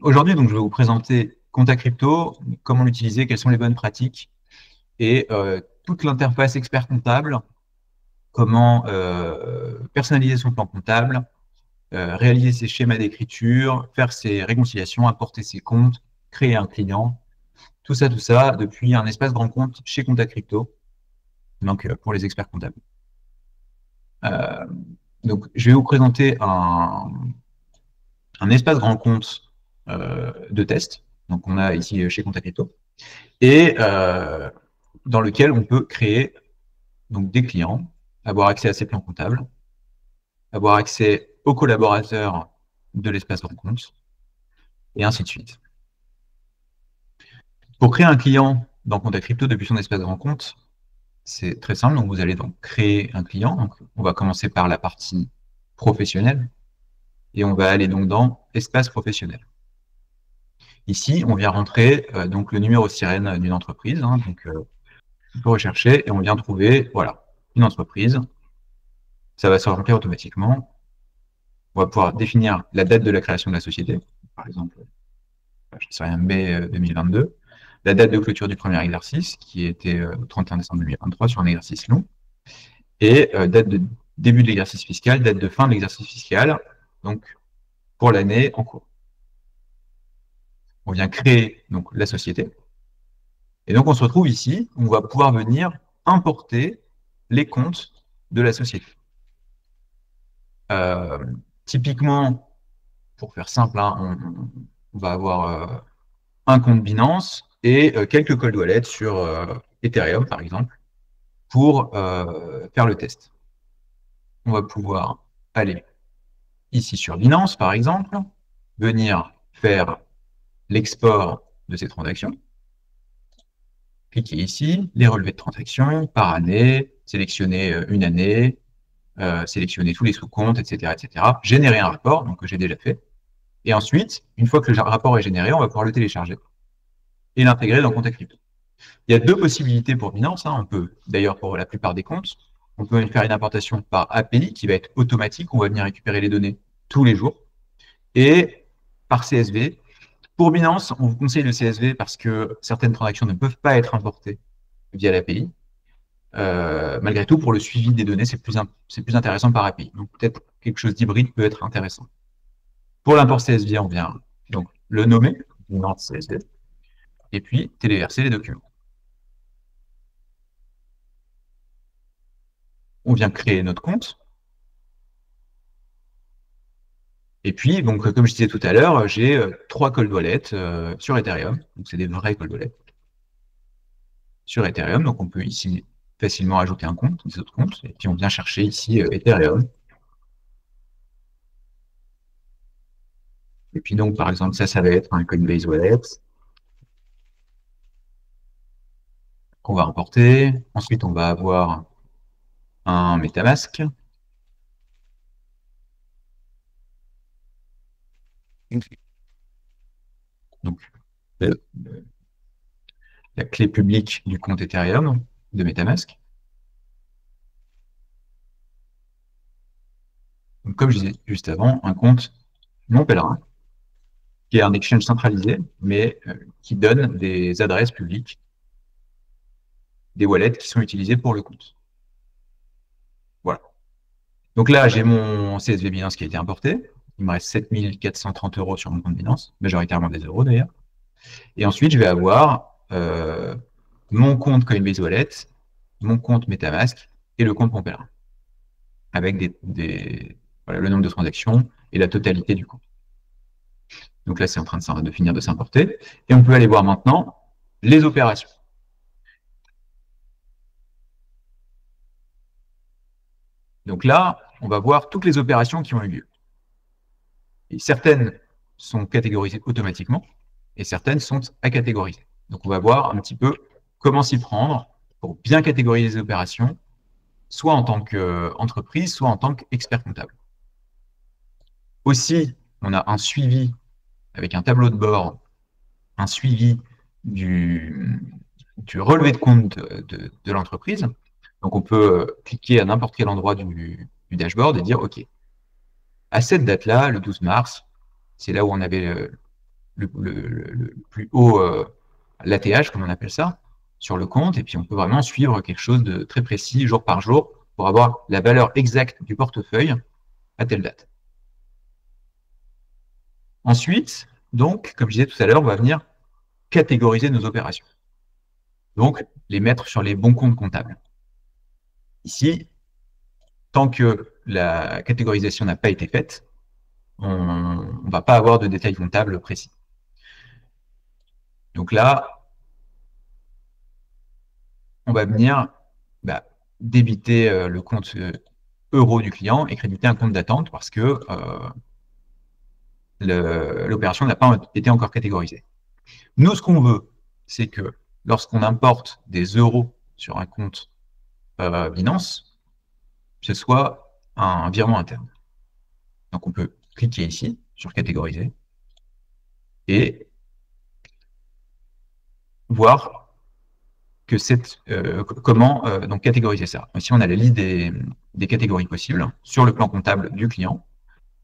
Aujourd'hui, donc, je vais vous présenter Compta Crypto, comment l'utiliser, quelles sont les bonnes pratiques et toute l'interface expert comptable, comment personnaliser son plan comptable, réaliser ses schémas d'écriture, faire ses réconciliations, importer ses comptes, créer un client, tout ça depuis un espace grand compte chez Compta Crypto, donc pour les experts comptables. Donc, je vais vous présenter un espace grand compte de test. Donc, on a ici chez Compta Crypto. Et dans lequel on peut créer donc, des clients, avoir accès à ses plans comptables, avoir accès aux collaborateurs de l'espace grand compte, et ainsi de suite. Pour créer un client dans Compta Crypto depuis son espace grand compte, c'est très simple. Donc, vous allez donc créer un client. Donc, on va commencer par la partie professionnelle et on va aller donc dans espace professionnel. Ici, on vient rentrer donc le numéro sirène d'une entreprise. Donc, on peut rechercher et on vient trouver voilà, une entreprise. Ça va se remplir automatiquement. On va pouvoir définir la date de la création de la société, par exemple, je ne sais rien, mai 2022, la date de clôture du premier exercice, qui était le 31 décembre 2023 sur un exercice long, et date de début de l'exercice fiscal, date de fin de l'exercice fiscal, donc pour l'année en cours. On vient créer donc la société, et donc on se retrouve ici, on va pouvoir venir importer les comptes de la société. Typiquement, pour faire simple, on va avoir un compte Binance et quelques cold wallets sur Ethereum, par exemple, pour faire le test. On va pouvoir aller ici sur Binance, par exemple, venir faire l'export de ces transactions. Cliquez ici, les relevés de transactions par année, sélectionner une année, sélectionner tous les sous-comptes, etc., etc. Générer un rapport, donc que j'ai déjà fait. Et ensuite, une fois que le rapport est généré, on va pouvoir le télécharger et l'intégrer dans Compta Crypto. Il y a deux possibilités pour Binance. On peut, d'ailleurs, pour la plupart des comptes, on peut faire une importation par API qui va être automatique. On va venir récupérer les données tous les jours. Et par CSV. Pour Binance, on vous conseille le CSV parce que certaines transactions ne peuvent pas être importées via l'API. Malgré tout, pour le suivi des données, c'est plus intéressant par API. Donc, peut-être quelque chose d'hybride peut être intéressant. Pour l'import CSV, on vient donc le nommer, Binance CSV, et puis téléverser les documents. On vient créer notre compte. Et puis, donc, comme je disais tout à l'heure, j'ai 3 cold wallets sur Ethereum. Donc, c'est des vrais cold wallets sur Ethereum. Donc, on peut ici facilement ajouter un compte, des autres comptes. Et puis, on vient chercher ici Ethereum. Et puis, donc, par exemple, ça va être un Coinbase Wallet qu'on va importer. Ensuite, on va avoir un MetaMask. Donc, la clé publique du compte Ethereum de MetaMask. Donc, comme je disais juste avant, un compte non pèlerin, qui est un exchange centralisé, mais qui donne des adresses publiques, des wallets qui sont utilisés pour le compte. Voilà. Donc là, j'ai mon CSV Binance qui a été importé. Il me reste 7 430 € sur mon compte Binance, majoritairement des euros d'ailleurs. Et ensuite, je vais avoir mon compte Coinbase Wallet, mon compte MetaMask et le compte mon pèlerin, avec voilà, le nombre de transactions et la totalité du compte. Donc là, c'est en train de finir de s'importer. Et on peut aller voir maintenant les opérations. Donc là, on va voir toutes les opérations qui ont eu lieu. Et certaines sont catégorisées automatiquement et certaines sont à catégoriser. Donc on va voir un petit peu comment s'y prendre pour bien catégoriser les opérations, soit en tant qu'entreprise, soit en tant qu'expert comptable. Aussi, on a un suivi avec un tableau de bord, un suivi du relevé de compte de l'entreprise. Donc, on peut cliquer à n'importe quel endroit du dashboard et dire, OK, à cette date-là, le 12 mars, c'est là où on avait le plus haut l'ATH, comme on appelle ça, sur le compte, et puis on peut vraiment suivre quelque chose de très précis, jour par jour, pour avoir la valeur exacte du portefeuille à telle date. Ensuite, donc, comme je disais tout à l'heure, on va venir catégoriser nos opérations. Donc, les mettre sur les bons comptes comptables. Ici, tant que la catégorisation n'a pas été faite, on ne va pas avoir de détails comptables précis. Donc là, on va venir débiter le compte euro du client et créditer un compte d'attente parce que l'opération n'a pas été encore catégorisée. Nous, ce qu'on veut, c'est que lorsqu'on importe des euros sur un compte Binance, ce soit un virement interne. Donc, on peut cliquer ici sur catégoriser et voir que comment donc catégoriser ça. Ici, on a la liste des catégories possibles sur le plan comptable du client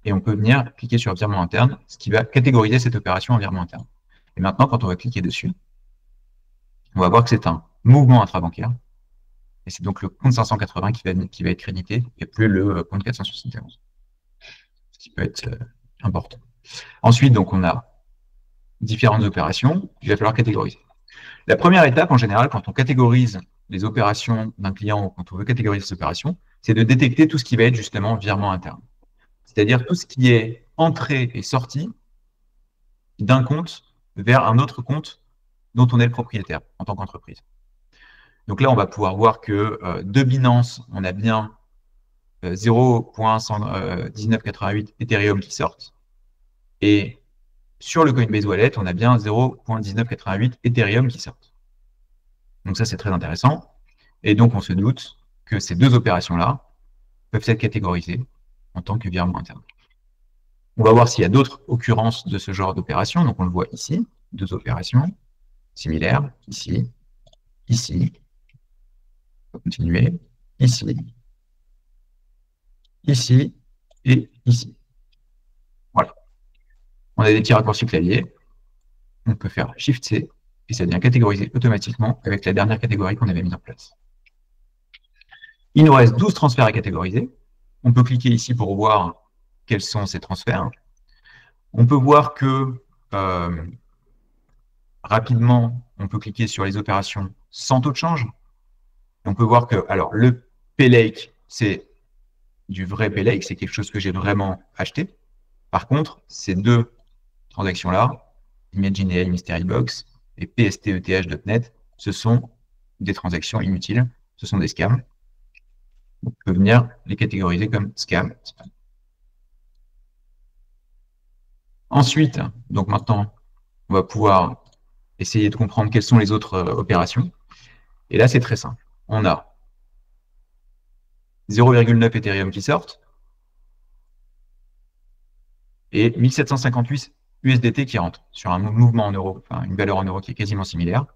et on peut venir cliquer sur virement interne, ce qui va catégoriser cette opération en virement interne. Et maintenant, quand on va cliquer dessus, on va voir que c'est un mouvement intrabancaire et c'est donc le compte 580 qui va être crédité et plus le compte 471, ce qui peut être important. Ensuite, donc, on a différentes opérations, il va falloir catégoriser. La première étape, en général, quand on catégorise les opérations d'un client ou quand on veut catégoriser ces opérations, c'est de détecter tout ce qui va être justement virement interne. C'est-à-dire tout ce qui est entrée et sortie d'un compte vers un autre compte dont on est le propriétaire en tant qu'entreprise. Donc là, on va pouvoir voir que de Binance, on a bien 0.1988 Ethereum qui sortent. Et sur le Coinbase Wallet, on a bien 0.1988 Ethereum qui sortent. Donc ça, c'est très intéressant. Et donc, on se doute que ces deux opérations-là peuvent être catégorisées en tant que virement interne. On va voir s'il y a d'autres occurrences de ce genre d'opération. Donc, on le voit ici, deux opérations similaires, ici, ici. On va continuer, ici, ici et ici. Voilà. On a des petits raccourcis clavier. On peut faire Shift-C et ça devient catégorisé automatiquement avec la dernière catégorie qu'on avait mise en place. Il nous reste 12 transferts à catégoriser. On peut cliquer ici pour voir quels sont ces transferts. On peut voir que rapidement, on peut cliquer sur les opérations sans taux de change. On peut voir que, alors, le Paylake, c'est du vrai Paylake, c'est quelque chose que j'ai vraiment acheté. Par contre, ces deux transactions-là, Imaginary Mystery Box et PSTETH.net, ce sont des transactions inutiles, ce sont des scams. On peut venir les catégoriser comme scam. Ensuite, donc maintenant, on va pouvoir essayer de comprendre quelles sont les autres opérations. Et là, c'est très simple. On a 0,9 Ethereum qui sortent et 1758 USDT qui rentrent sur un mouvement en euros, enfin une valeur en euros qui est quasiment similaire.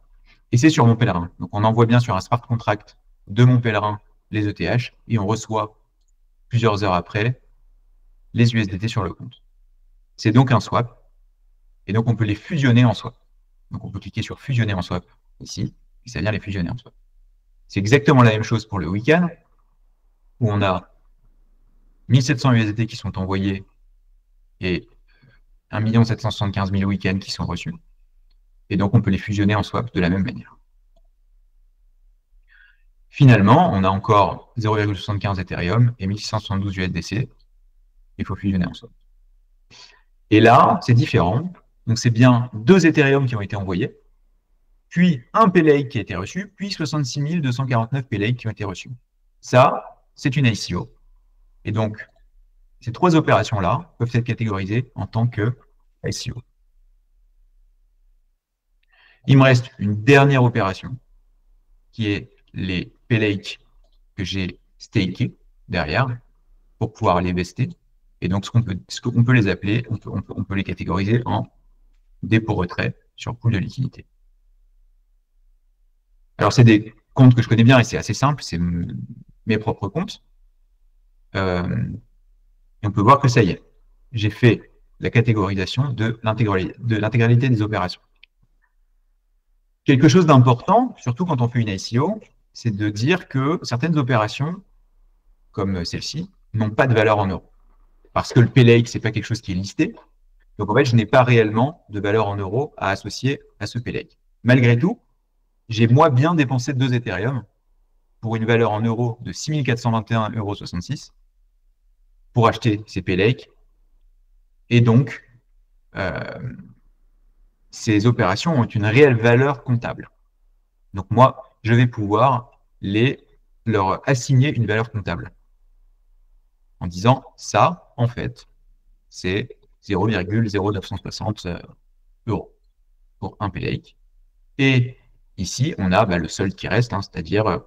Et c'est sur mon pèlerin. Donc, on envoie bien sur un smart contract de mon pèlerin les ETH et on reçoit plusieurs heures après les USDT sur le compte. C'est donc un swap. Et donc, on peut les fusionner en swap. Donc, on peut cliquer sur fusionner en swap ici et ça vient les fusionner en swap. C'est exactement la même chose pour le week-end où on a 1700 USDT qui sont envoyés et 1 775 000 week-ends qui sont reçus. Et donc, on peut les fusionner en swap de la même manière. Finalement, on a encore 0,75 Ethereum et 1672 USDC. Il faut fusionner en swap. Et là, c'est différent. Donc, c'est bien 2 Ethereum qui ont été envoyés, puis un Paylake qui a été reçu, puis 66 249 Paylake qui ont été reçus. Ça, c'est une ICO. Et donc, ces trois opérations-là peuvent être catégorisées en tant que ICO. Il me reste une dernière opération qui est les Paylake que j'ai stakés derrière pour pouvoir les vester. Et donc, ce qu'on peut les appeler, on peut les catégoriser en dépôt-retrait sur pool de liquidité. Alors, c'est des comptes que je connais bien et c'est assez simple, c'est mes propres comptes. Et on peut voir que ça y est, j'ai fait la catégorisation de l'intégralité des opérations. Quelque chose d'important, surtout quand on fait une ICO, c'est de dire que certaines opérations, comme celle-ci, n'ont pas de valeur en euros. Parce que le P-Lake, ce n'est pas quelque chose qui est listé. Donc, en fait, je n'ai pas réellement de valeur en euros à associer à ce P-Lake. Malgré tout, j'ai moi bien dépensé 2 Ethereum pour une valeur en euros de 6 421,66 euros pour acheter ces P-Lake. Et donc, ces opérations ont une réelle valeur comptable. Donc, moi, je vais pouvoir leur assigner une valeur comptable en disant ça, en fait, c'est 0,0960 euros pour un P-Lake. Et ici, on a le solde qui reste, c'est-à-dire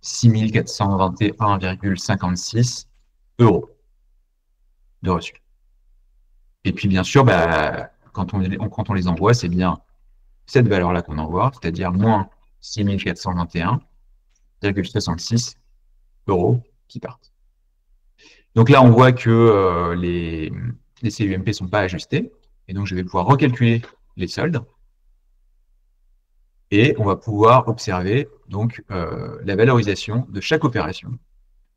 6 421,56 euros de reçu. Et puis, bien sûr, quand on les envoie, c'est bien cette valeur-là qu'on envoie, c'est-à-dire moins 6 421,66 euros qui partent. Donc là, on voit que les CUMP ne sont pas ajustés. Et donc, je vais pouvoir recalculer les soldes. Et on va pouvoir observer donc la valorisation de chaque opération.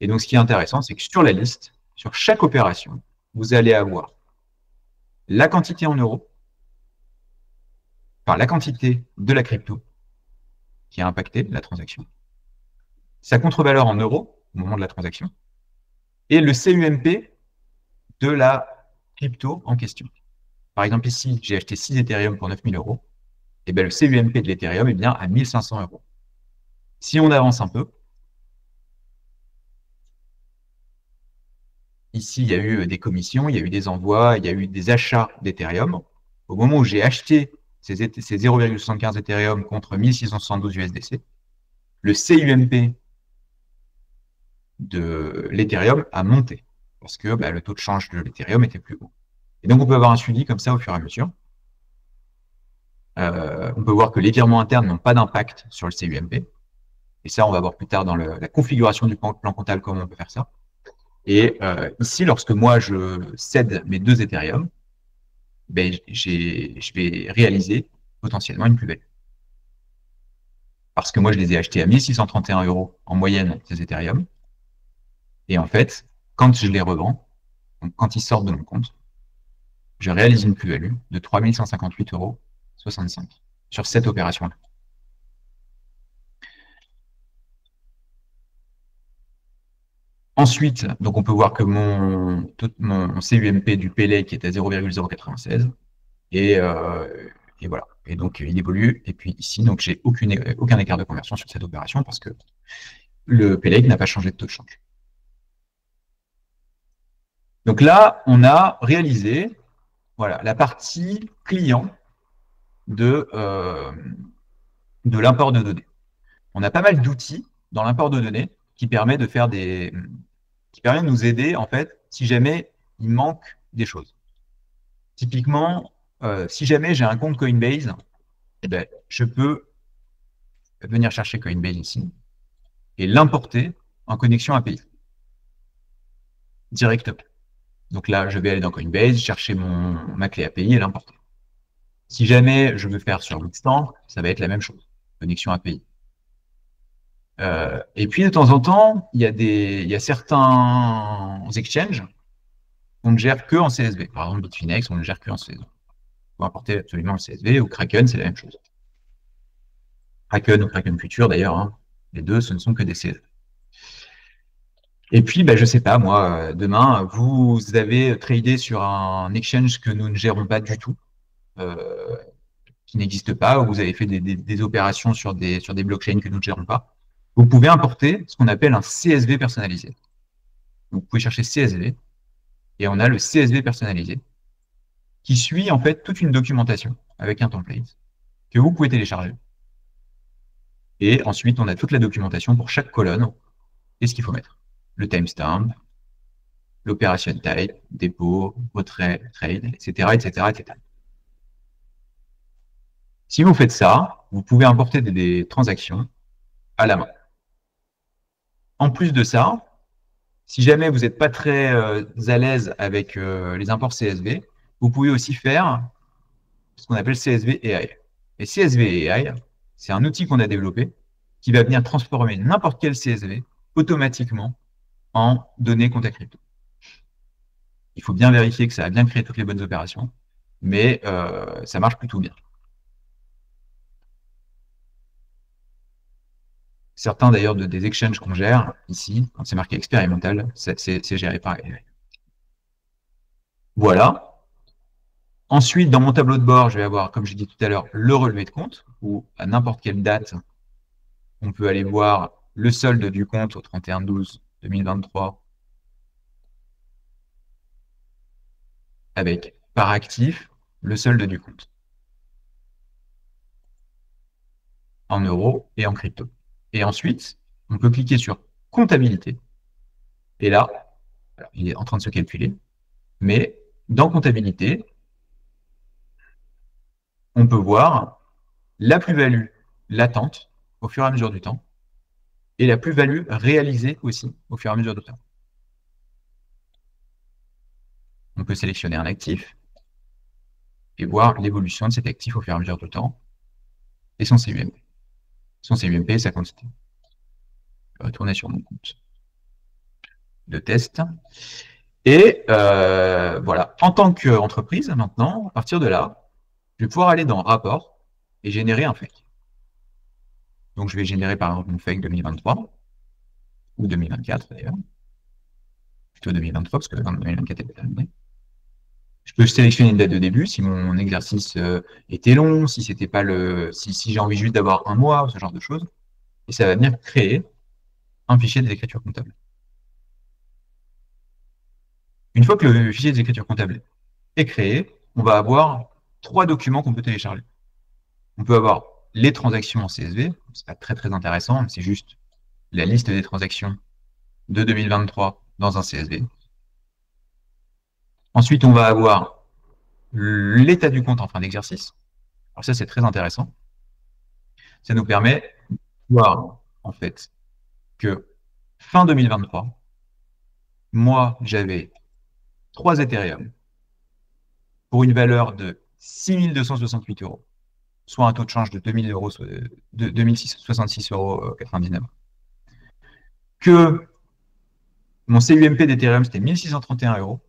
Et donc, ce qui est intéressant, c'est que sur la liste, sur chaque opération, vous allez avoir la quantité en euros, enfin la quantité de la crypto qui a impacté la transaction, sa contre-valeur en euros au moment de la transaction, et le CUMP de la crypto en question. Par exemple, ici, j'ai acheté 6 Ethereum pour 9 000 euros. Et bien, le CUMP de l'Ethereum est bien à 1 500 euros. Si on avance un peu, ici, il y a eu des commissions, il y a eu des envois, il y a eu des achats d'Ethereum. Au moment où j'ai acheté ces 0,75 Ethereum contre 1672 USDC, le CUMP de l'Ethereum a monté parce que le taux de change de l'Ethereum était plus haut. Et donc, on peut avoir un suivi comme ça au fur et à mesure. On peut voir que les virements internes n'ont pas d'impact sur le CUMP. Et ça, on va voir plus tard dans la configuration du plan comptable comment on peut faire ça. Et ici, lorsque moi, je cède mes 2 Ethereum, je vais réaliser potentiellement une plus-value. Parce que moi, je les ai achetés à 1631 euros en moyenne, ces Ethereum. Et en fait, quand je les revends, donc quand ils sortent de mon compte, je réalise une plus-value de 3158,65 euros sur cette opération-là. Ensuite, donc on peut voir que mon CUMP du P-Lake est à 0,096. Et voilà. Et donc, il évolue. Et puis ici, donc j'ai aucun écart de conversion sur cette opération parce que le P-Lake n'a pas changé de taux de change. Donc là, on a réalisé la partie client de l'import de données. On a pas mal d'outils dans l'import de données qui permet de faire qui permet de nous aider, en fait, si jamais il manque des choses. Typiquement, si jamais j'ai un compte Coinbase, je peux venir chercher Coinbase ici et l'importer en connexion API directement. Donc là, je vais aller dans Coinbase, chercher ma clé API et l'importer. Si jamais je veux faire sur Bitstamp, ça va être la même chose, connexion API. Et puis, de temps en temps, il y a certains exchanges qu'on ne gère que en CSV. Par exemple, Bitfinex, on ne gère que en CSV. On peut importer absolument le CSV, ou Kraken, c'est la même chose. Kraken ou Kraken Future, d'ailleurs, les deux, ce ne sont que des CSV. Et puis, je ne sais pas, moi, demain, vous avez tradé sur un exchange que nous ne gérons pas du tout, qui n'existe pas, ou vous avez fait des opérations sur des blockchains que nous ne gérons pas. Vous pouvez importer ce qu'on appelle un CSV personnalisé. Donc, vous pouvez chercher CSV, et on a le CSV personnalisé, qui suit en fait toute une documentation avec un template que vous pouvez télécharger. Et ensuite, on a toute la documentation pour chaque colonne et ce qu'il faut mettre. Le timestamp, l'opération type, dépôt, retrait, trade, etc., etc., etc. Si vous faites ça, vous pouvez importer des transactions à la main. En plus de ça, si jamais vous n'êtes pas très à l'aise avec les imports CSV, vous pouvez aussi faire ce qu'on appelle CSV AI. Et CSV AI, c'est un outil qu'on a développé qui va venir transformer n'importe quel CSV automatiquement en données compte à crypto. Il faut bien vérifier que ça a bien créé toutes les bonnes opérations, mais ça marche plutôt bien. Certains d'ailleurs des exchanges qu'on gère ici, quand c'est marqué expérimental, c'est géré par AI. Voilà. Ensuite, dans mon tableau de bord, je vais avoir, comme j'ai dit tout à l'heure, le relevé de compte, où à n'importe quelle date, on peut aller voir le solde du compte au 31/12/2023 avec par actif le solde du compte en euros et en crypto. Et ensuite, on peut cliquer sur comptabilité. Et là, alors, il est en train de se calculer, mais dans comptabilité, on peut voir la plus-value latente au fur et à mesure du temps et la plus-value réalisée aussi au fur et à mesure du temps. On peut sélectionner un actif et voir l'évolution de cet actif au fur et à mesure du temps et son CUMP. Son CUMP et sa quantité. Je vais retourner sur mon compte de test. Et voilà, en tant qu'entreprise, maintenant, à partir de là, je vais pouvoir aller dans Rapport et générer un fake. Donc, je vais générer par exemple une fake 2023 ou 2024 d'ailleurs. Plutôt 2023 parce que 2024 est terminé. Je peux sélectionner une date de début si mon exercice était long, si c'était pas si j'ai envie juste d'avoir un mois, ce genre de choses. Et ça va venir créer un fichier des écritures comptables. Une fois que le fichier des écritures comptables est créé, on va avoir 3 documents qu'on peut télécharger. On peut avoir les transactions en CSV, c'est pas très très intéressant, c'est juste la liste des transactions de 2023 dans un CSV. Ensuite, on va avoir l'état du compte en fin d'exercice. Alors ça, c'est très intéressant. Ça nous permet de voir en fait que fin 2023, moi, j'avais 3 Ethereum pour une valeur de 6 268 €, soit un taux de change de 2000 euros, de 2066,99 €. Que mon CUMP d'Ethereum, c'était 1631 €.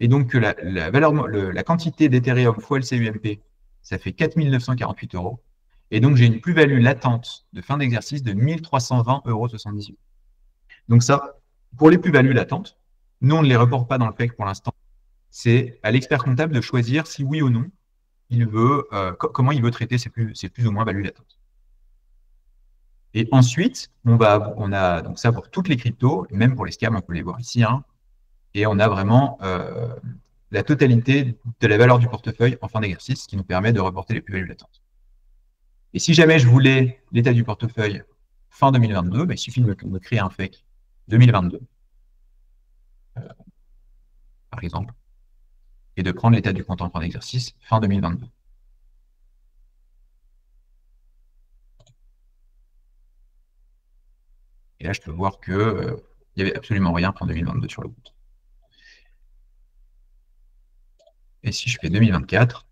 Et donc, que la valeur, la quantité d'Ethereum fois le CUMP, ça fait 4948 €. Et donc, j'ai une plus-value latente de fin d'exercice de 1320,78 €. Donc ça, pour les plus-values latentes, nous, on ne les reporte pas dans le FAQ pour l'instant. C'est à l'expert comptable de choisir si oui ou non, il veut, comment il veut traiter ces plus ou moins values latentes. Et ensuite, on a donc ça pour toutes les cryptos, et même pour les scams, on peut les voir ici, hein, et on a vraiment la totalité de la valeur du portefeuille en fin d'exercice, ce qui nous permet de reporter les plus-values latentes. Et si jamais je voulais l'état du portefeuille fin 2022, il suffit de me créer un fake 2022, par exemple, et de prendre l'état du compte en fin d'exercice fin 2022. Et là, je peux voir que il n'y avait absolument rien fin 2022 sur le compte. Et si je fais 2024,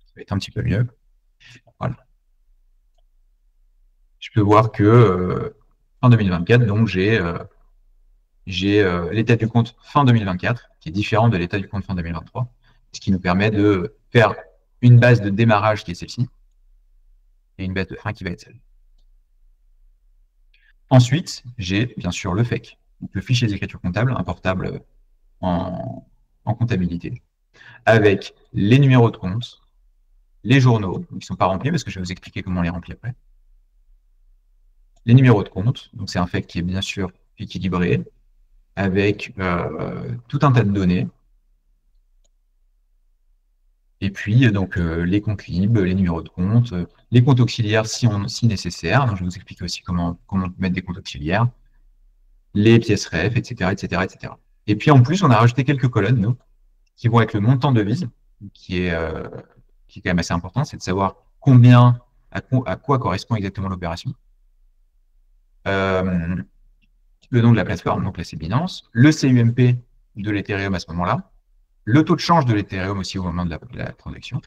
ça va être un petit peu mieux. Voilà. Je peux voir que fin 2024, donc j'ai l'état du compte fin 2024, qui est différent de l'état du compte fin 2023, ce qui nous permet de faire une base de démarrage qui est celle-ci, et une base de fin qui va être celle. Ensuite, j'ai bien sûr le FAQ, donc le fichier d'écriture comptable importable en comptabilité, avec les numéros de compte, les journaux, qui ne sont pas remplis, parce que je vais vous expliquer comment on les remplit après. Les numéros de compte, donc c'est un FAQ qui est bien sûr équilibré, avec tout un tas de données. Et puis, donc, les comptes libres, les numéros de compte, les comptes auxiliaires si nécessaire. Donc, je vais vous expliquer aussi comment mettre des comptes auxiliaires, les pièces ref, etc., etc., etc. Et puis, en plus, on a rajouté quelques colonnes, nous, qui vont avec le montant de devise, qui est quand même assez important, c'est de savoir à quoi correspond exactement l'opération. le nom de la plateforme, donc là c'est Binance, le CUMP de l'Ethereum à ce moment-là, le taux de change de l'Ethereum aussi au moment de la transaction,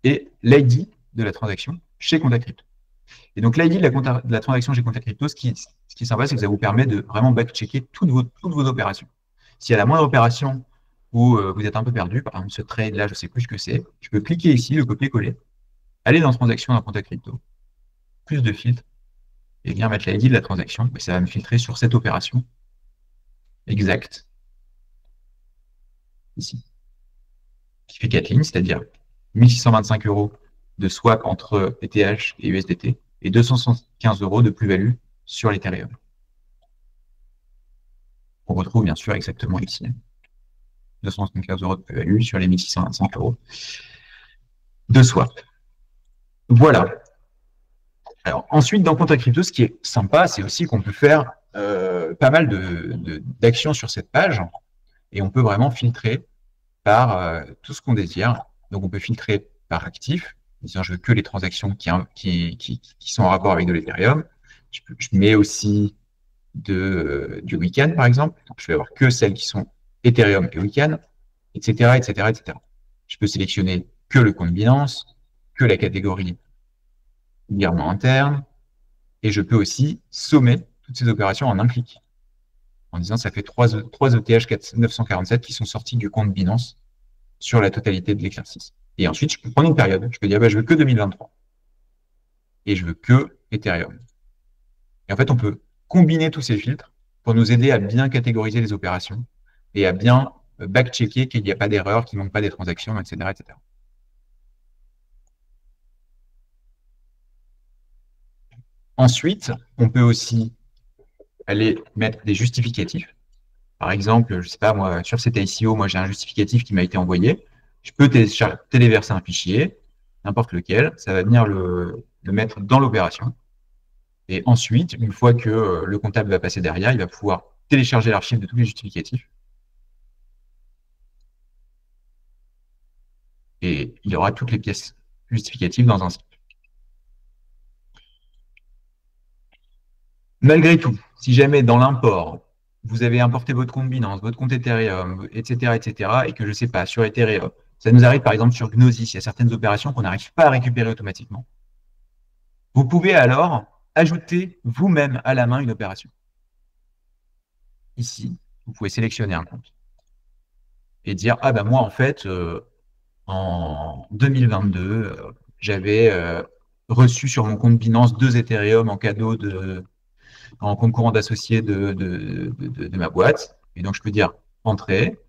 et l'ID de la transaction chez Contact Crypto. Et donc l'ID de la transaction chez Contact Crypto, ce qui est sympa, c'est que ça vous permet de vraiment back-checker toutes vos opérations. S'il y a la moindre opération où vous êtes un peu perdu, par exemple ce trade là, je ne sais plus ce que c'est, je peux cliquer ici, le copier-coller, aller dans transaction dans Contact Crypto, plus de filtres, et bien mettre l'ID de la transaction, et ça va me filtrer sur cette opération exacte, ici, qui fait 4 lignes, c'est-à-dire 1625 € de swap entre ETH et USDT et 275 € de plus-value sur l'Ethereum. On retrouve bien sûr exactement ici. 275 € de plus-value sur les 1625 € de swap. Voilà. Alors ensuite, dans Contact Crypto, ce qui est sympa, c'est aussi qu'on peut faire pas mal d'actions sur cette page et on peut vraiment filtrer par tout ce qu'on désire. Donc on peut filtrer par actif, disant je veux que les transactions qui sont en rapport avec de l'Ethereum. Je mets aussi du week-end, par exemple. Donc, je vais avoir que celles qui sont Ethereum et week-end, etc., etc., etc. Je peux sélectionner que le compte Binance, que la catégorie virement interne, et je peux aussi sommer toutes ces opérations en un clic, en disant ça fait 3 ETH 947 qui sont sortis du compte Binance sur la totalité de l'exercice. Et ensuite, je peux prendre une période. Je peux dire, je veux que 2023. Et je veux que Ethereum. Et en fait, on peut combiner tous ces filtres pour nous aider à bien catégoriser les opérations et à bien back-checker qu'il n'y a pas d'erreur, qu'il ne manque pas des transactions, etc., etc. Ensuite, on peut aussi aller mettre des justificatifs. Par exemple, je ne sais pas, moi, sur cet ICO, moi, j'ai un justificatif qui m'a été envoyé. Je peux téléverser un fichier, n'importe lequel. Ça va venir le mettre dans l'opération. Et ensuite, une fois que le comptable va passer derrière, il va pouvoir télécharger l'archive de tous les justificatifs. Et il y aura toutes les pièces justificatives dans un site. Malgré tout, si jamais dans l'import, vous avez importé votre compte Binance, votre compte Ethereum, etc., et que je ne sais pas, sur Ethereum, ça nous arrive par exemple sur Gnosis, il y a certaines opérations qu'on n'arrive pas à récupérer automatiquement. Vous pouvez alors ajouter vous-même à la main une opération. Ici, vous pouvez sélectionner un compte et dire, ah ben moi en fait, en 2022, j'avais reçu sur mon compte Binance 2 Ethereum en cadeau en compte courant d'associé de ma boîte. Et donc, je peux dire entrée,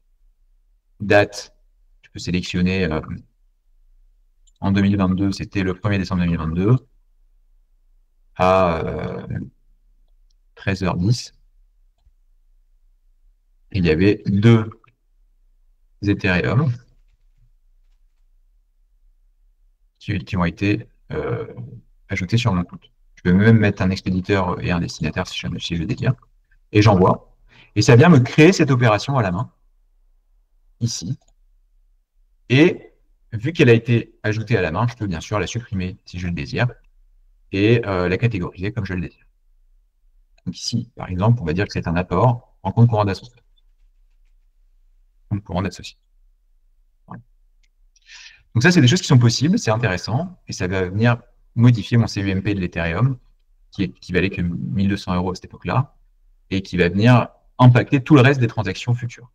date, je peux sélectionner en 2022, c'était le 1er décembre 2022 à 13h10. Il y avait 2 Ethereum qui ont été ajoutés sur mon compte. Je peux même mettre un expéditeur et un destinataire si je le désire. Et j'envoie. Et ça vient me créer cette opération à la main, ici. Et vu qu'elle a été ajoutée à la main, je peux bien sûr la supprimer si je le désire et la catégoriser comme je le désire. Donc ici, par exemple, on va dire que c'est un apport en compte courant d'associé. Compte courant d'associé. Voilà. Donc ça, c'est des choses qui sont possibles, c'est intéressant, et ça va venir modifier mon CUMP de l'Ethereum, qui valait que 1200 € à cette époque-là, et qui va venir impacter tout le reste des transactions futures.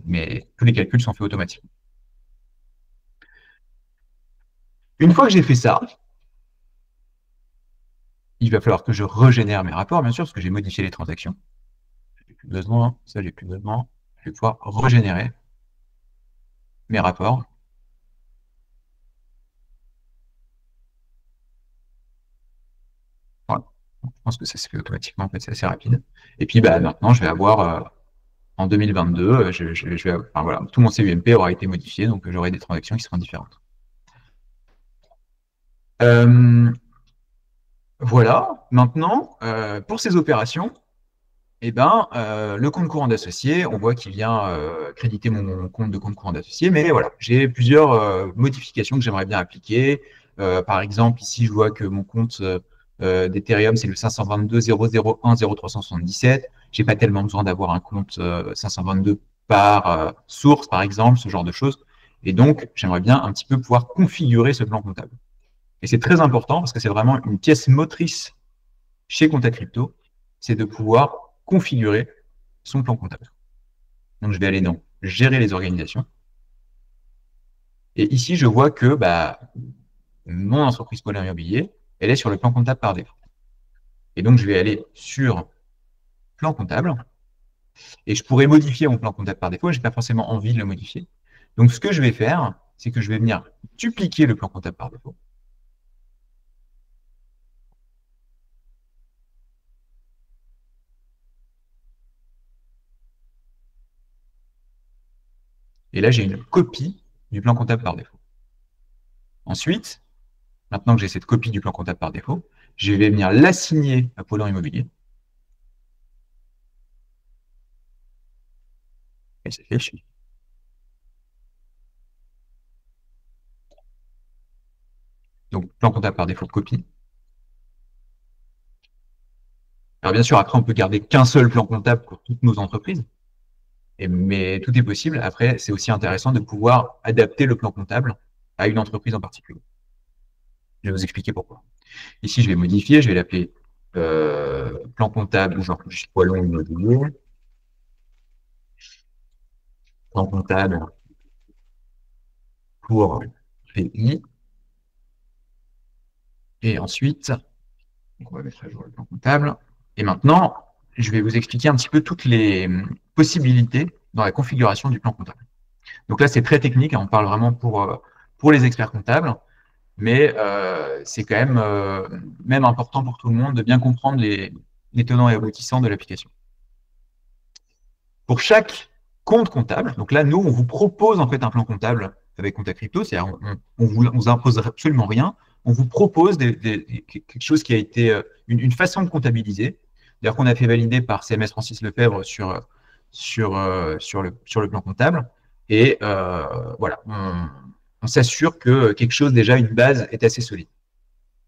Mais tous les calculs sont faits automatiquement. Une fois que j'ai fait ça, il va falloir que je régénère mes rapports, bien sûr, parce que j'ai modifié les transactions. J'ai plus besoin, ça j'ai plus besoin. Je vais pouvoir régénérer mes rapports. Voilà. Je pense que ça se fait automatiquement, en fait, c'est assez rapide. Et puis maintenant, je vais avoir, en 2022, voilà, tout mon CUMP aura été modifié, donc j'aurai des transactions qui seront différentes. Voilà, maintenant, pour ces opérations, le compte courant d'associé, on voit qu'il vient créditer mon compte de compte courant d'associé, mais voilà, j'ai plusieurs modifications que j'aimerais bien appliquer. Par exemple, ici, je vois que mon compte d'Ethereum, c'est le 522 001 0377. j'ai pas tellement besoin d'avoir un compte 522 par source, par exemple, ce genre de choses. Et donc, j'aimerais bien un petit peu pouvoir configurer ce plan comptable. Et c'est très important parce que c'est vraiment une pièce motrice chez Contact Crypto, c'est de pouvoir configurer son plan comptable. Donc, je vais aller dans Gérer les organisations. Et ici, je vois que mon entreprise Pôle Immobilier, elle est sur le plan comptable par défaut. Et donc, je vais aller sur Plan comptable. Et je pourrais modifier mon plan comptable par défaut. Je n'ai pas forcément envie de le modifier. Donc, ce que je vais faire, c'est que je vais venir dupliquer le plan comptable par défaut. Et là, j'ai une copie du plan comptable par défaut. Ensuite, maintenant que j'ai cette copie du plan comptable par défaut, je vais venir l'assigner à Pôle Immobilier. Et c'est fait. Donc, plan comptable par défaut de copie. Alors, bien sûr, après, on peut garder qu'un seul plan comptable pour toutes nos entreprises. Mais tout est possible. Après, c'est aussi intéressant de pouvoir adapter le plan comptable à une entreprise en particulier. Je vais vous expliquer pourquoi. Ici, je vais modifier, je vais l'appeler plan comptable, genre Poilon Immobilier. Plan comptable pour PI. Et ensuite, on va mettre à jour le plan comptable. Et maintenant, je vais vous expliquer un petit peu toutes les possibilités dans la configuration du plan comptable. Donc là, c'est très technique, on parle vraiment pour les experts comptables, mais c'est quand même important pour tout le monde de bien comprendre les tenants et aboutissants de l'application. Pour chaque compte comptable, donc là, nous, on vous propose en fait un plan comptable avec Contact Crypto, c'est-à-dire on vous impose absolument rien, on vous propose quelque chose qui a été une façon de comptabiliser, d'ailleurs qu'on a fait valider par CMS Francis Lefebvre sur le plan comptable, et voilà, on s'assure que quelque chose déjà, une base, est assez solide.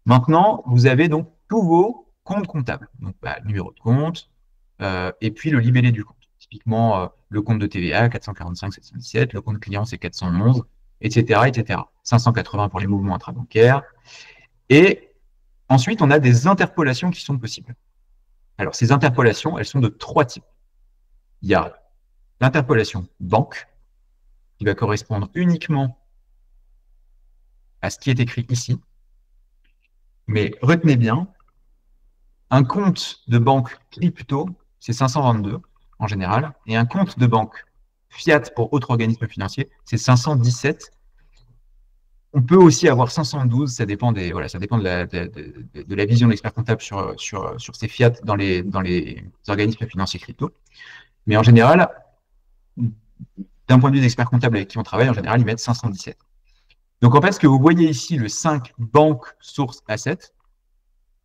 Maintenant, vous avez donc tous vos comptes comptables, donc numéro de compte, et puis le libellé du compte. Typiquement, le compte de TVA, 445 717, le compte client, c'est 411, etc., etc. 580 pour les mouvements intrabancaires. Et ensuite, on a des interpolations qui sont possibles. Alors, ces interpolations, elles sont de trois types. Il y a l'interpolation banque, qui va correspondre uniquement à ce qui est écrit ici. Mais retenez bien, un compte de banque crypto, c'est 522 en général, et un compte de banque fiat pour autre organisme financier, c'est 517. On peut aussi avoir 512, ça dépend ça dépend de la vision de l'expert comptable sur ces fiat dans les organismes financiers crypto. Mais en général, d'un point de vue d'expert comptable avec qui on travaille, en général, ils mettent 517. Donc en fait, ce que vous voyez ici, le 5 banque source asset,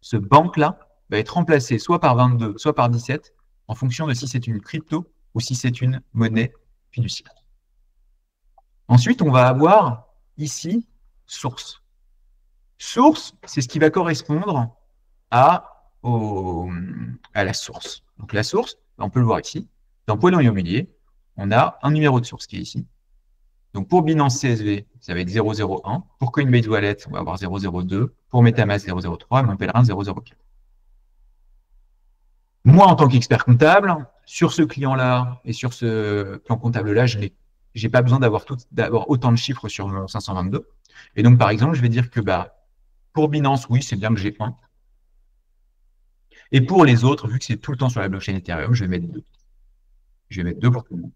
ce banque-là va être remplacé soit par 22, soit par 17, en fonction de si c'est une crypto ou si c'est une monnaie fiduciaire. Ensuite, on va avoir ici source. Source, c'est ce qui va correspondre à la source. Donc la source, on peut le voir ici. Dans Pôle Immobilier, on a un numéro de source qui est ici. Donc pour Binance CSV, ça va être 001. Pour Coinbase Wallet, on va avoir 002. Pour MetaMask, 003. Et mon pèlerin, 004. Moi, en tant qu'expert comptable, sur ce client-là et sur ce plan comptable-là, je n'ai pas besoin d'avoir autant de chiffres sur mon 522. Et donc, par exemple, je vais dire que pour Binance, oui, c'est bien que j'ai 1. Et pour les autres, vu que c'est tout le temps sur la blockchain Ethereum, je vais mettre 2. Je vais mettre 2 pour tout le monde.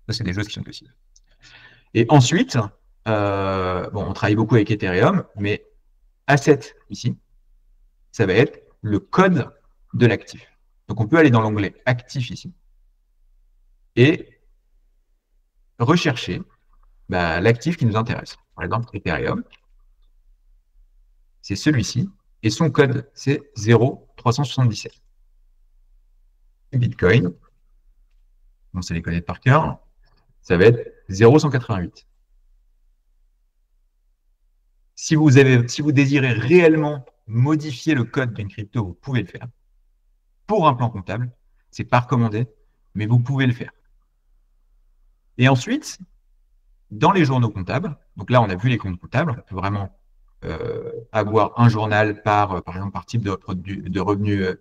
Ça, c'est des choses qui sont possibles. Et ensuite, on travaille beaucoup avec Ethereum, mais asset ici, ça va être le code de l'actif. Donc, on peut aller dans l'onglet actif ici et rechercher l'actif qui nous intéresse. Par exemple, Ethereum, c'est celui-ci, et son code, c'est 0,377. Bitcoin, on sait les connaître par cœur, ça va être 0,188. Si vous désirez réellement modifier le code d'une crypto, vous pouvez le faire. Pour un plan comptable, c'est pas recommandé, mais vous pouvez le faire. Et ensuite, dans les journaux comptables, donc là, on a vu les comptes comptables, on peut vraiment avoir un journal par exemple, par type de revenus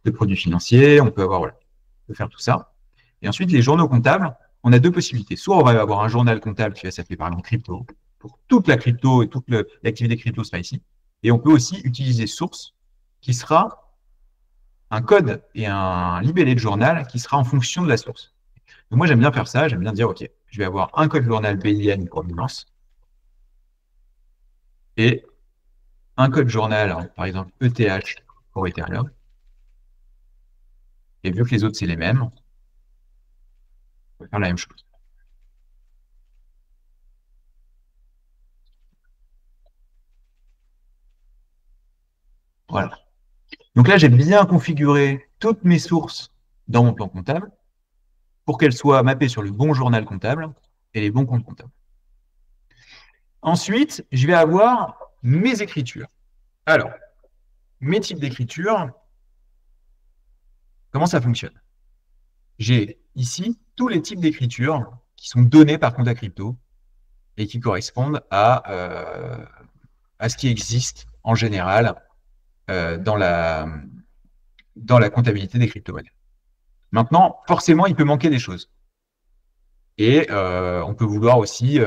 de produits financiers, on peut avoir, voilà, on peut faire tout ça. Et ensuite, les journaux comptables, on a deux possibilités. Soit on va avoir un journal comptable qui va s'appeler par exemple crypto, pour toute la crypto et toute l'activité crypto sera ici. Et on peut aussi utiliser source, qui sera un code et un libellé de journal qui sera en fonction de la source. Donc moi, j'aime bien faire ça, j'aime bien dire, OK, je vais avoir un code journal BIN pour Binance et un code journal, par exemple ETH pour Ethereum. Et vu que les autres, c'est les mêmes, on va faire la même chose. Voilà. Donc là, j'ai bien configuré toutes mes sources dans mon plan comptable pour qu'elles soient mappées sur le bon journal comptable et les bons comptes comptables. Ensuite, je vais avoir mes écritures. Alors, mes types d'écriture, comment ça fonctionne? J'ai ici tous les types d'écriture qui sont donnés par compte à crypto et qui correspondent à ce qui existe en général dans la comptabilité des crypto-monnaies. Maintenant, forcément, il peut manquer des choses. Et on peut vouloir aussi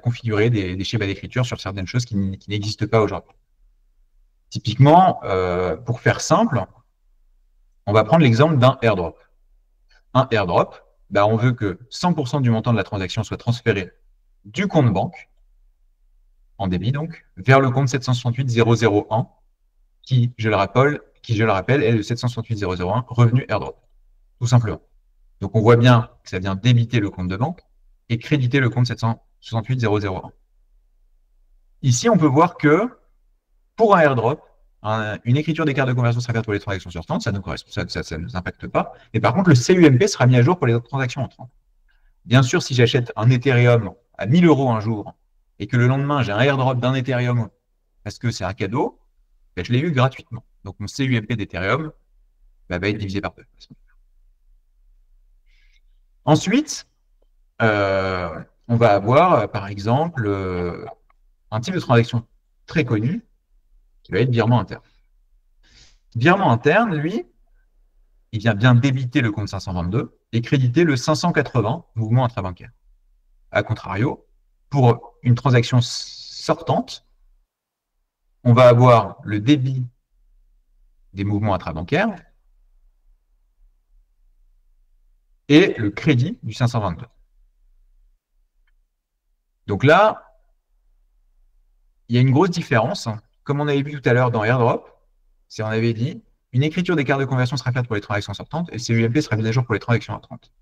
configurer des schémas d'écriture sur certaines choses qui n'existent pas aujourd'hui. Typiquement, pour faire simple, on va prendre l'exemple d'un airdrop. Un airdrop, on veut que 100% du montant de la transaction soit transféré du compte banque, en débit donc, vers le compte 768 001, qui, je le rappelle, est le 768 001 revenu airdrop, tout simplement. Donc on voit bien que ça vient débiter le compte de banque et créditer le compte 768 001. Ici, on peut voir que pour un airdrop, une écriture des cartes de conversion sera faite pour les transactions sortantes, ça ne nous impacte pas. Mais par contre, le CUMP sera mis à jour pour les autres transactions entrantes. Bien sûr, si j'achète un Ethereum à 1000 euros un jour et que le lendemain, j'ai un airdrop d'un Ethereum parce que c'est un cadeau, je l'ai eu gratuitement. Donc mon CUMP d'Ethereum va être divisé par deux. Ensuite, on va avoir, par exemple, un type de transaction très connu qui va être virement interne. Virement interne, lui, il vient bien débiter le compte 522 et créditer le 580 mouvement intrabancaire. A contrario, pour une transaction sortante, on va avoir le débit des mouvements intrabancaires et le crédit du 522. Donc là, il y a une grosse différence. Comme on avait vu tout à l'heure dans AirDrop, on avait dit une écriture des cartes de conversion sera faite pour les transactions sortantes et le CUMP sera mis à jour pour les transactions entrantes.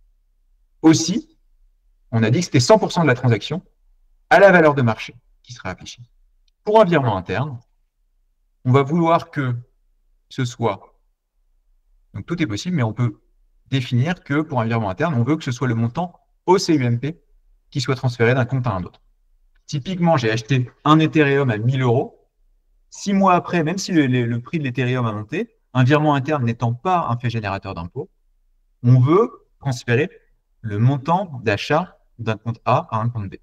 Aussi, on a dit que c'était 100% de la transaction à la valeur de marché qui sera affichée. Pour un virement interne, on va vouloir que ce soit, donc tout est possible, mais on peut définir que pour un virement interne, on veut que ce soit le montant au CUMP qui soit transféré d'un compte à un autre. Typiquement, j'ai acheté un Ethereum à 1000 euros. 6 mois après, même si le prix de l'Ethereum a monté, un virement interne n'étant pas un fait générateur d'impôt, on veut transférer le montant d'achat d'un compte A à un compte B.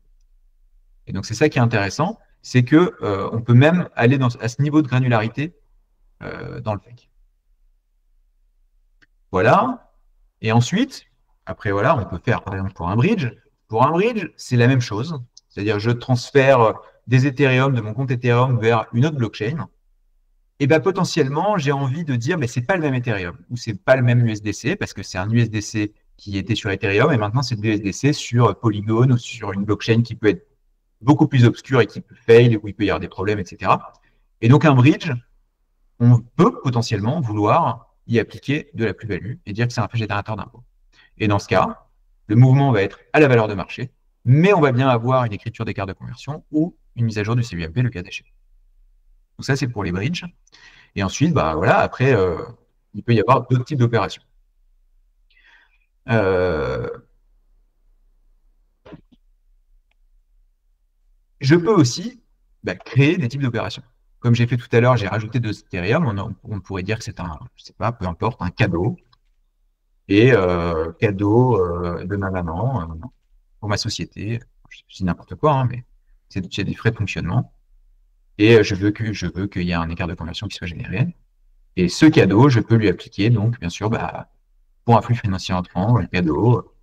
Et donc, c'est ça qui est intéressant, c'est que on peut même aller à ce niveau de granularité dans le FAQ. Voilà. Et ensuite, après, voilà, on peut faire, par exemple, pour un bridge. Pour un bridge, c'est la même chose. C'est-à-dire, je transfère des Ethereum de mon compte Ethereum vers une autre blockchain. Et bien, potentiellement, j'ai envie de dire, mais c'est pas le même Ethereum ou c'est pas le même USDC parce que c'est un USDC qui était sur Ethereum et maintenant c'est de l'USDC sur Polygon ou sur une blockchain qui peut être beaucoup plus obscure et qui peut fail, où il peut y avoir des problèmes, etc. Et donc, un bridge, on peut potentiellement vouloir y appliquer de la plus-value et dire que c'est un fait générateur d'impôt. Et dans ce cas, le mouvement va être à la valeur de marché, mais on va bien avoir une écriture des cartes de conversion ou une mise à jour du CUMP, le cas échéant. Donc ça, c'est pour les bridges. Et ensuite, voilà, après, il peut y avoir d'autres types d'opérations. Je peux aussi créer des types d'opérations. comme j'ai fait tout à l'heure, j'ai rajouté 2 Ethereum. On pourrait dire que c'est un, je sais pas, peu importe, un cadeau. Et cadeau de ma maman pour ma société. Je dis n'importe quoi, hein, mais c'est des frais de fonctionnement. Et je veux qu'il y ait un écart de conversion qui soit généré. Et ce cadeau, je peux lui appliquer, donc, bien sûr, bah, pour un flux financier entrant, un cadeau,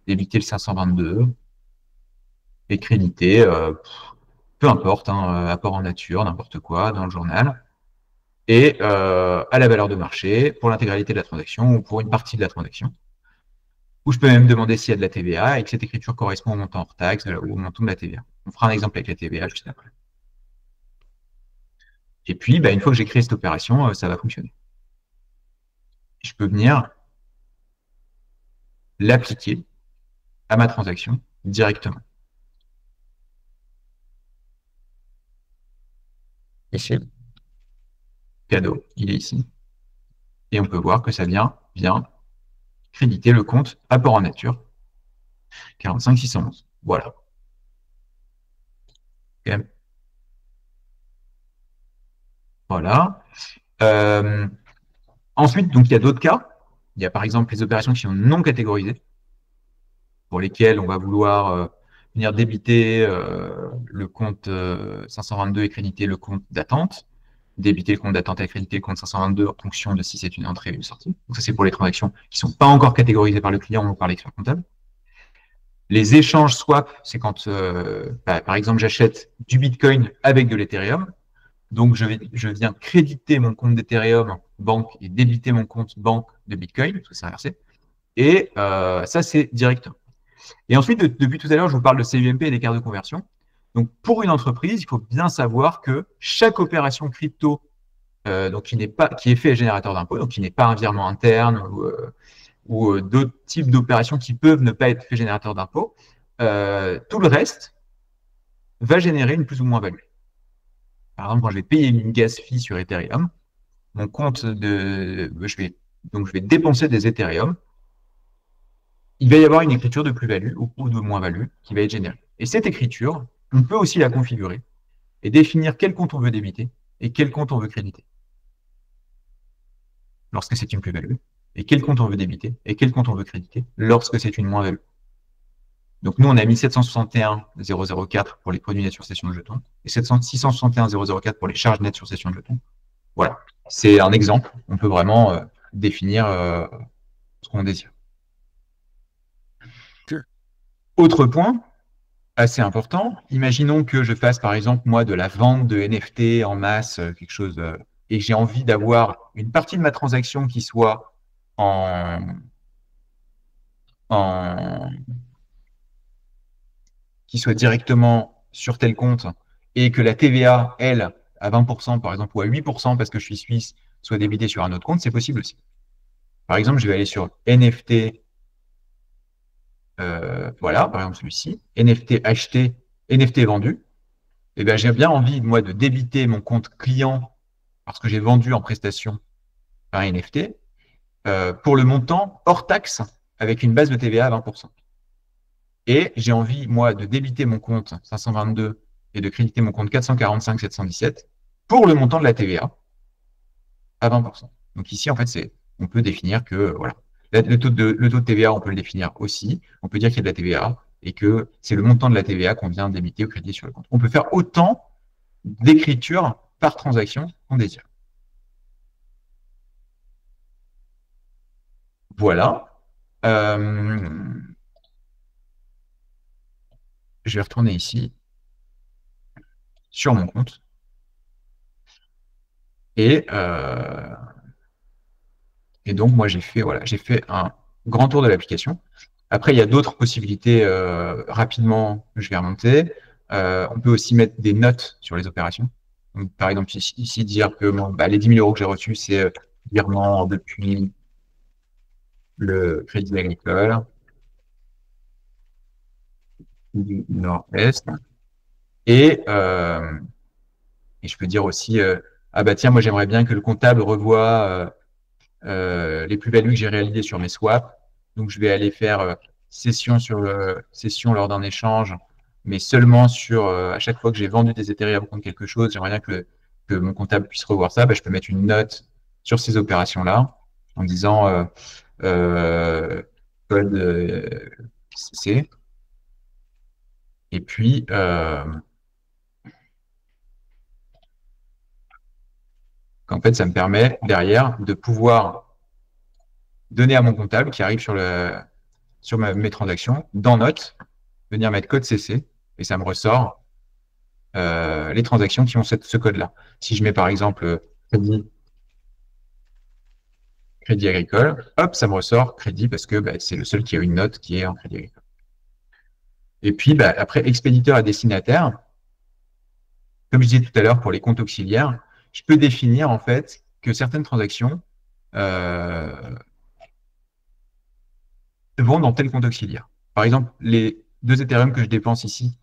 débiter le 522 et créditer, peu importe, hein, apport en nature, n'importe quoi, dans le journal, et à la valeur de marché pour l'intégralité de la transaction ou pour une partie de la transaction. Ou je peux même demander s'il y a de la TVA et que cette écriture correspond au montant hors taxe ou au montant de la TVA. On fera un exemple avec la TVA juste après. Et puis, bah, une fois que j'ai créé cette opération, ça va fonctionner. Je peux venir l'appliquer à ma transaction directement. Ici. Cadeau, il est ici. Et on peut voir que ça vient bien créditer le compte apport en nature 45 611. Voilà. Okay. Voilà. Ensuite, donc, il y a d'autres cas. Il y a par exemple les opérations qui sont non catégorisées, pour lesquelles on va vouloir venir débiter le compte 522 et créditer le compte d'attente, débiter le compte d'attente et créditer le compte 522 en fonction de si c'est une entrée ou une sortie. Donc ça, c'est pour les transactions qui ne sont pas encore catégorisées par le client ou par l'expert comptable. Les échanges swap, c'est quand, par exemple, j'achète du Bitcoin avec de l'Ethereum. Donc, je viens créditer mon compte d'Ethereum banque et débiter mon compte banque de Bitcoin, parce que c'est inversé. Et ça, c'est directement. Et ensuite, depuis tout à l'heure, je vous parle de CUMP et d'écart de conversion. Donc, pour une entreprise, il faut bien savoir que chaque opération crypto donc qui est fait générateur d'impôt, donc qui n'est pas un virement interne ou d'autres types d'opérations qui peuvent ne pas être fait générateur d'impôt, tout le reste va générer une plus ou moins value. Par exemple, quand je vais payer une gas fee sur Ethereum, mon compte je vais dépenser des Ethereum. Il va y avoir une écriture de plus-value ou de moins-value qui va être générée. Et cette écriture, on peut aussi la configurer et définir quel compte on veut débiter et quel compte on veut créditer lorsque c'est une plus-value, et quel compte on veut débiter et quel compte on veut créditer lorsque c'est une moins-value. Donc nous, on a mis 761.004 pour les produits nets sur session de jetons et 661.004 pour les charges nettes sur session de jetons. Voilà, c'est un exemple. On peut vraiment définir ce qu'on désire. Autre point assez important, imaginons que je fasse par exemple moi de la vente de NFT en masse, quelque chose, et que j'ai envie d'avoir une partie de ma transaction qui soit qui soit directement sur tel compte et que la TVA, elle, à 20% par exemple, ou à 8% parce que je suis suisse, soit débitée sur un autre compte, c'est possible aussi. Par exemple, je vais aller sur NFT, voilà, par exemple celui-ci, NFT acheté, NFT vendu. Eh bien, j'ai bien envie, moi, de débiter mon compte client parce que j'ai vendu en prestation un NFT pour le montant hors taxe avec une base de TVA à 20%. Et j'ai envie, moi, de débiter mon compte 522 et de créditer mon compte 445 717 pour le montant de la TVA à 20%. Donc ici, en fait, on peut définir que, voilà, le taux de TVA, on peut le définir aussi. On peut dire qu'il y a de la TVA et que c'est le montant de la TVA qu'on vient débiter ou créditer sur le compte. On peut faire autant d'écriture par transaction qu'on désire. Voilà. Je vais retourner ici sur mon compte. Et donc, moi, j'ai fait un grand tour de l'application. Après, il y a d'autres possibilités rapidement que je vais remonter. On peut aussi mettre des notes sur les opérations. Donc, par exemple, ici dire que les 10 000 euros que j'ai reçus, c'est virement depuis le Crédit Agricole du Nord-Est. Et je peux dire aussi, ah bah tiens, moi j'aimerais bien que le comptable revoie les plus-values que j'ai réalisées sur mes swaps. Donc je vais aller faire session lors d'un échange, mais seulement sur à chaque fois que j'ai vendu des Ethereum contre quelque chose, j'aimerais bien que que mon comptable puisse revoir ça, bah, je peux mettre une note sur ces opérations-là en disant euh, code CC. Et puis, en fait, ça me permet derrière de pouvoir donner à mon comptable qui arrive sur mes transactions, dans Notes, venir mettre code CC et ça me ressort les transactions qui ont ce code-là. Si je mets par exemple crédit agricole, hop, ça me ressort crédit parce que bah, c'est le seul qui a une note qui est en crédit agricole. Et puis bah, après, expéditeur à destinataire, comme je disais tout à l'heure pour les comptes auxiliaires, je peux définir en fait que certaines transactions vont dans tel compte auxiliaire. Par exemple, les 2 Ethereum que je dépense ici,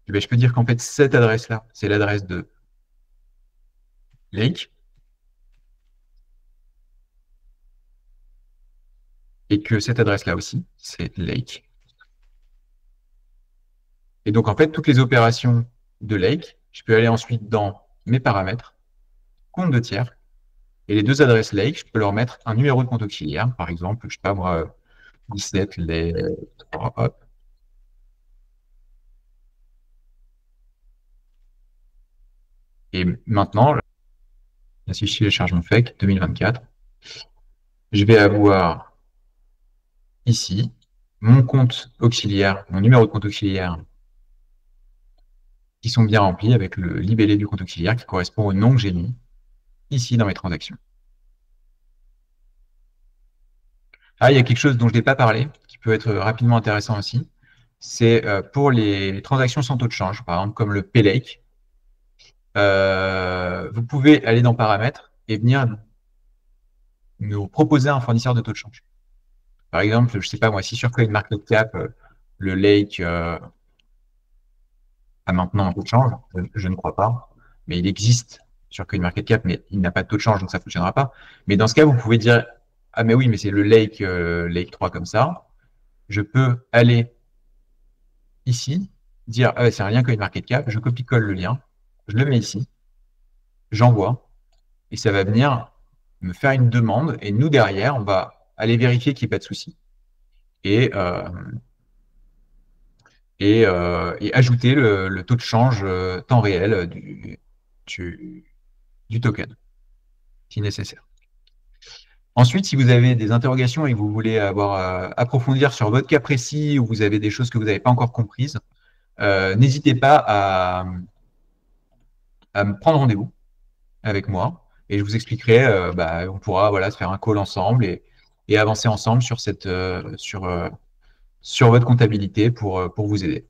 eh bien, je peux dire qu'en fait, cette adresse-là, c'est l'adresse de Lake et que cette adresse-là aussi, c'est Lake. Et donc, en fait, toutes les opérations de Lake, je peux aller ensuite dans mes paramètres, compte de tiers, et les 2 adresses Lake, je peux leur mettre un numéro de compte auxiliaire, par exemple, je sais pas moi, 17, les 3, hop. Et maintenant, là, si je télécharge mon FEC 2024, je vais avoir ici mon compte auxiliaire, mon numéro de compte auxiliaire qui sont bien remplis avec le libellé du compte auxiliaire qui correspond au nom que j'ai mis ici dans mes transactions. Ah, il y a quelque chose dont je n'ai pas parlé, qui peut être rapidement intéressant aussi. C'est pour les transactions sans taux de change, par exemple comme le PLake. Vous pouvez aller dans Paramètres et venir nous proposer un fournisseur de taux de change. Par exemple, je ne sais pas moi, si sur CoinMarketCap, le Lake a maintenant un taux de change, je ne crois pas, mais il existe sur CoinMarketCap, mais il n'a pas de taux de change, donc ça ne fonctionnera pas. Mais dans ce cas, vous pouvez dire, ah mais oui, mais c'est le Lake 3 comme ça. Je peux aller ici, dire, ah, c'est un lien CoinMarketCap, je copie-colle le lien, je le mets ici, j'envoie, et ça va venir me faire une demande, et nous, derrière, on va aller vérifier qu'il n'y ait pas de souci, et, et ajouter le taux de change temps réel du, du token, si nécessaire. Ensuite, si vous avez des interrogations et que vous voulez approfondir sur votre cas précis ou vous avez des choses que vous n'avez pas encore comprises, n'hésitez pas à me prendre rendez-vous avec moi et je vous expliquerai, bah, on pourra voilà, se faire un call ensemble et avancer ensemble sur, sur votre comptabilité pour vous aider.